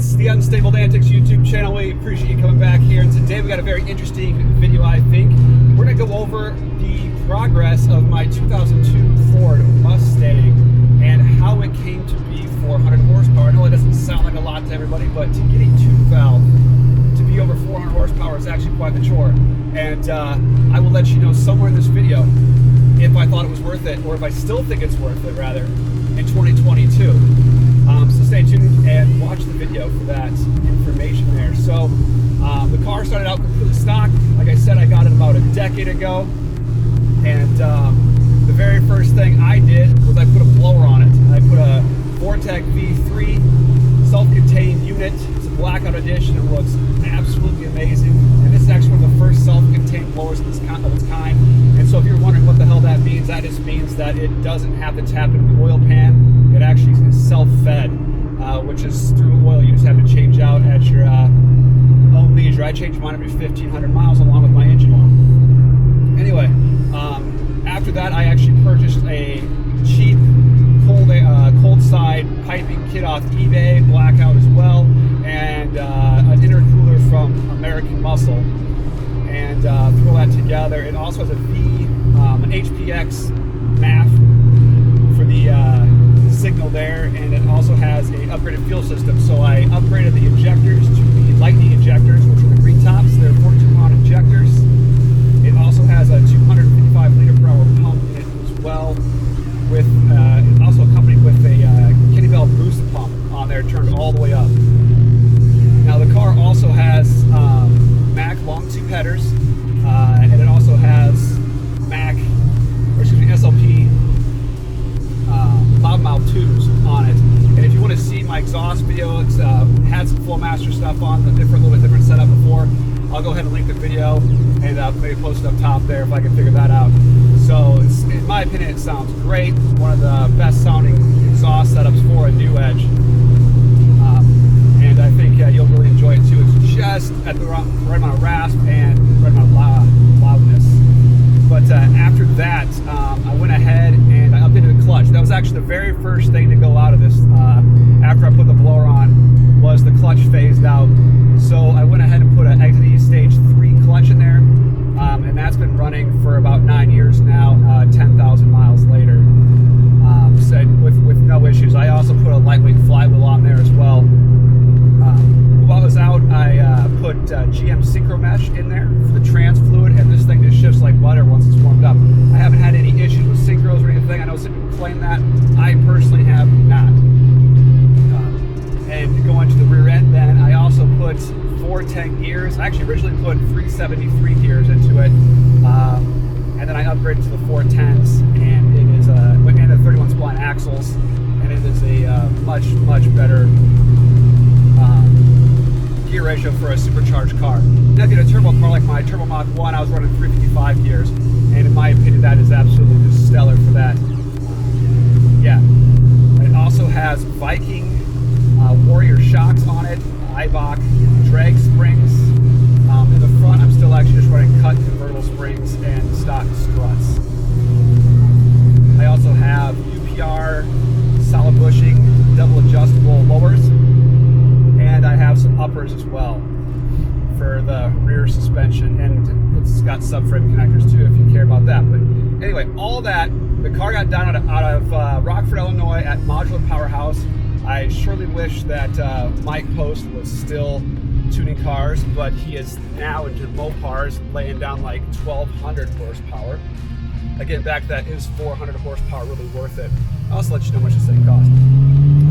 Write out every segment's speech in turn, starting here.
It's the Unstable Antics YouTube channel. We appreciate you coming back here. And today we got a very interesting video, I think. We're going to go over the progress of my 2002 Ford Mustang and how it came to be 400 horsepower. I know it doesn't sound like a lot to everybody, but to get a 2-valve to be over 400 horsepower is actually quite the chore. And I will let you know somewhere in this video if I thought it was worth it, or if I still think it's worth it, rather, in 2022. So stay tuned and watch the video for that information there. So the car started out completely stock. Like I said, I got it about a decade ago. And the very first thing I did was I put a blower on it. I put a Vortec V3 self-contained unit. It's a blackout edition. It looks absolutely amazing. And this is actually one of the first self-contained blowers of its kind. And so if you're wondering what the hell that means, that just means that it doesn't have to tap into the oil pan. It actually is self-fed, which is through oil you just have to change out at your own leisure. I changed mine every 1,500 miles along with my engine oil. Anyway, after that I actually purchased a cheap cold side piping kit off eBay, blackout as well, and an intercooler from American Muscle, and throw that together. It also has an HPX MAF for the signal there, and it also has an upgraded fuel system. So I upgraded the injectors to the Lightning injectors, which are the green tops. They're 42-pound injectors. It also has a 255 liter per hour pump in it as well, with also accompanied with a Kenny Bell boost pump on there, turned all the way up. Now the car also has Mack long tube headers, and it also has SLP loudmouth tubes on it. And if you want to see my exhaust video, it's had some Flowmaster stuff on, a little bit different setup before. I'll go ahead and link the video and maybe post it up top there if I can figure that out. So in my opinion, it sounds great. One of the best sounding exhaust setups for a new Edge. And I think you'll really enjoy it too. It's just at the right amount of rasp and right amount of loudness. But after that, I went ahead and I updated the clutch. That was actually the very first thing to go out of this. After I put the blower on, was the clutch phased out. So I went ahead and put an XD Stage 3 clutch in there, and that's been running for about 9 years now, 10,000 miles later, so with no issues. I also put a lightweight flywheel on there as well. While I was out, I put GM Synchro Mesh in there for the trans fluid, and this thing just shifts like butter once it's warmed up. I haven't had any issues with synchros or anything. I know some people claim that. I personally have not. And going to the rear end, then I also put 410 gears. I actually originally put 373 gears into it, and then I upgraded to the 410s, and it is and the 31 spline axles, and it is a much better gear ratio for a supercharged car. Now, if you had a turbo car like my Turbo Mach 1, I was running 355 gears, and in my opinion, that is absolutely just stellar for that. Yeah, it also has Viking Warrior shocks on it, Eibach drag springs. In the front, I'm still actually just running cut convertible springs and stock struts. I also have UPR solid bushing, double adjustable lowers, and I have some uppers as well for the rear suspension, and it's got subframe connectors too if you care about that. But anyway, all that, the car got down out of Rockford, Illinois at Modular Powerhouse. I surely wish that Mike Post was still tuning cars, but he is now into Mopars, laying down like 1,200 horsepower. Again, back to that, is 400 horsepower really worth it? I'll also let you know how much this thing costs.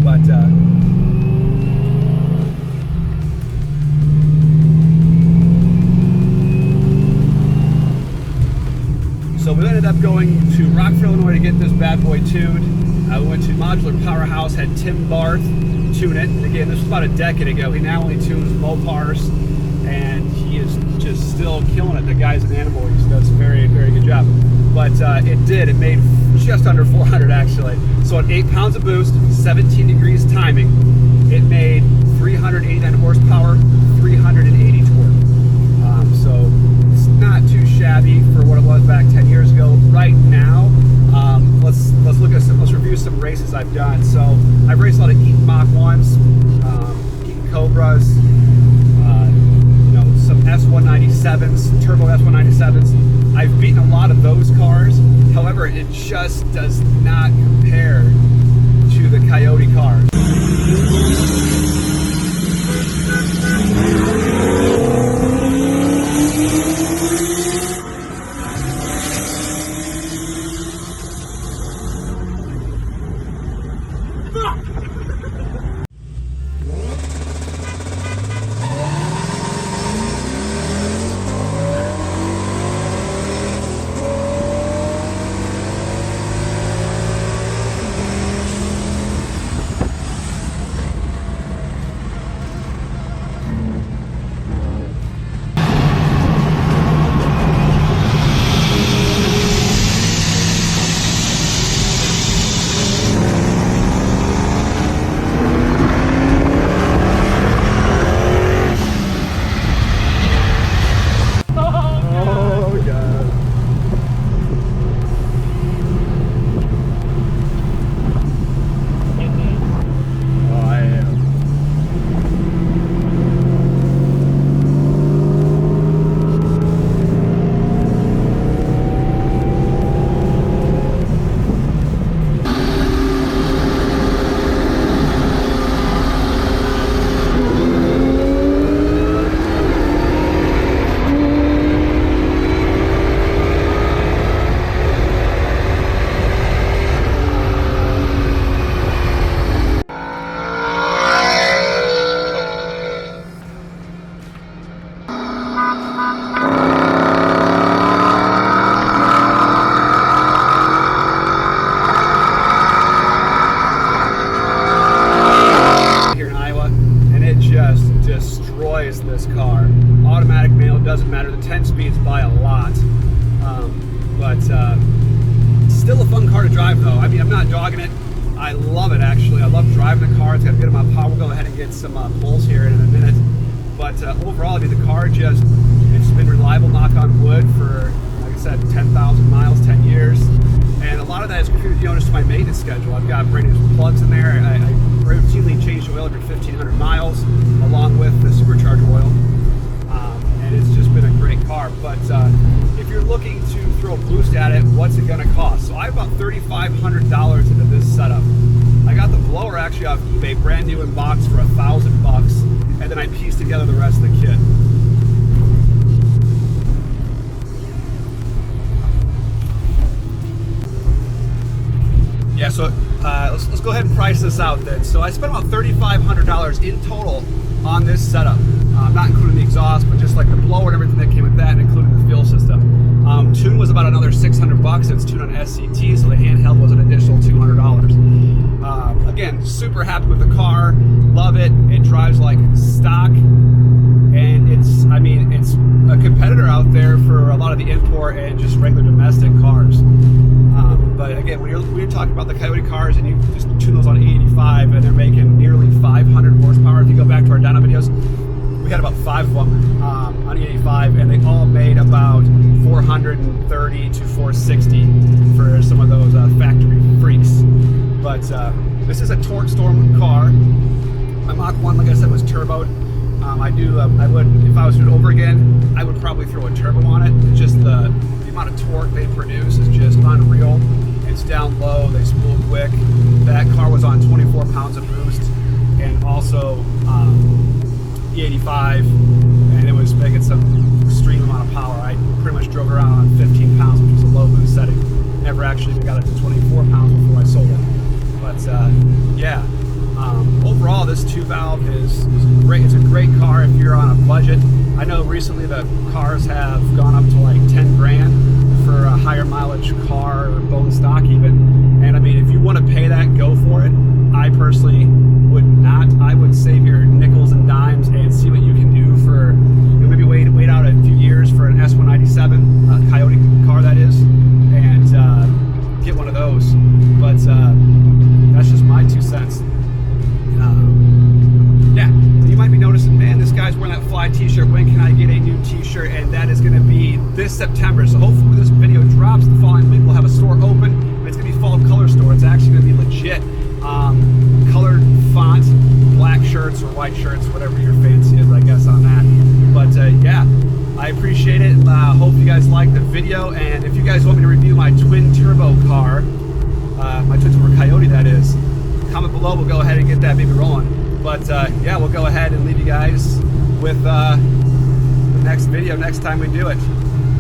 But so we ended up going to Rockford, Illinois to get this bad boy tuned. I went to Modular Powerhouse, had Tim Barth tune it. And again, this was about a decade ago. He now only tunes Mopars, and he is just still killing it. The guy's an animal. He does a very, very good job. But it made just under 400 actually. So at 8 pounds of boost, 17 degrees timing, it made 389 horsepower, 380 torque. So it's not too shabby for what it was back 10 years ago. Right now, let's review some races I've done. So I've raced a lot of Eaton Mach 1s, Eaton Coke S197s, turbo S197s. I've beaten a lot of those cars. However, it just does not compare to the Coyote cars. This car. Automatic manual, doesn't matter. The 10 speeds by a lot. But still a fun car to drive though. I mean, I'm not dogging it. I love it actually. I love driving the car. It's got a good amount of power. We'll go ahead and get some pulls here in a minute. But overall, I mean, the car just, it's been reliable, knock on wood, for, like I said, 10,000 miles, 10 years. And a lot of that is contributed, you know, to my maintenance schedule. I've got brand new plugs in there. I routinely change the oil every 1,500 miles, along with the supercharger oil. And it's just been a great car. But if you're looking to throw a boost at it, what's it going to cost? So I have about $3,500 into this setup. I got the blower actually off eBay, brand new in box for $1,000, and then I pieced together the rest of the kit. Yeah, so let's go ahead and price this out then. So I spent about $3,500 in total on this setup. Not including the exhaust, but just like the blower and everything that came with that, and including the fuel system. Tune was about another $600. It's tuned on SCT, so the handheld was an additional $200. Again, super happy with the car. Love it. It drives like stock. And it's, I mean, it's a competitor out there for a lot of the import and just regular domestic cars. But again, when you're talking about the Coyote cars and you just tune those on E85 and they're making nearly 500 horsepower, if you go back to our dyno videos, we had about 5 of them on E85, and they all made about 430 to 460 for some of those factory freaks. But this is a Torque Storm car. My Mach 1, like I said, was turboed. I would, if I was to do it over again, I would probably throw a turbo on it. It's just the amount of torque they produce is just unreal. It's down low, they spool quick. That car was on 24 pounds of boost, and also E85, and it was making some extreme amount of power. I pretty much drove around on 15 pounds, which was a low boost setting. Never actually even got it to 24 pounds before I sold it. But yeah. Overall, this 2-valve is great. It's a great car if you're on a budget. I know recently the cars have gone up to like 10 grand for a higher mileage car or bone stock even. And I mean, if you want to pay that, go for it. I personally would not. I would save your nickels and dimes and see what you can do for, you know, maybe wait out a few years for an S197 Coyote car, that is, and get one of those. But that's just my 2 cents. Yeah, you might be noticing, man, this guy's wearing that Fly t-shirt. When can I get a new t-shirt? And that is going to be this September. So hopefully when this video drops the following week, we'll have a store open. It's going to be fall color store. It's actually going to be legit. Colored font, black shirts or white shirts, whatever your fancy is, I guess, on that. But yeah, I I appreciate it. Hope you guys liked the video, and if you guys want me to review my twin turbo car, my twin turbo Coyote that is, comment below. We'll go ahead and get that baby rolling. But yeah, we'll go ahead and leave you guys with the next video next time we do it.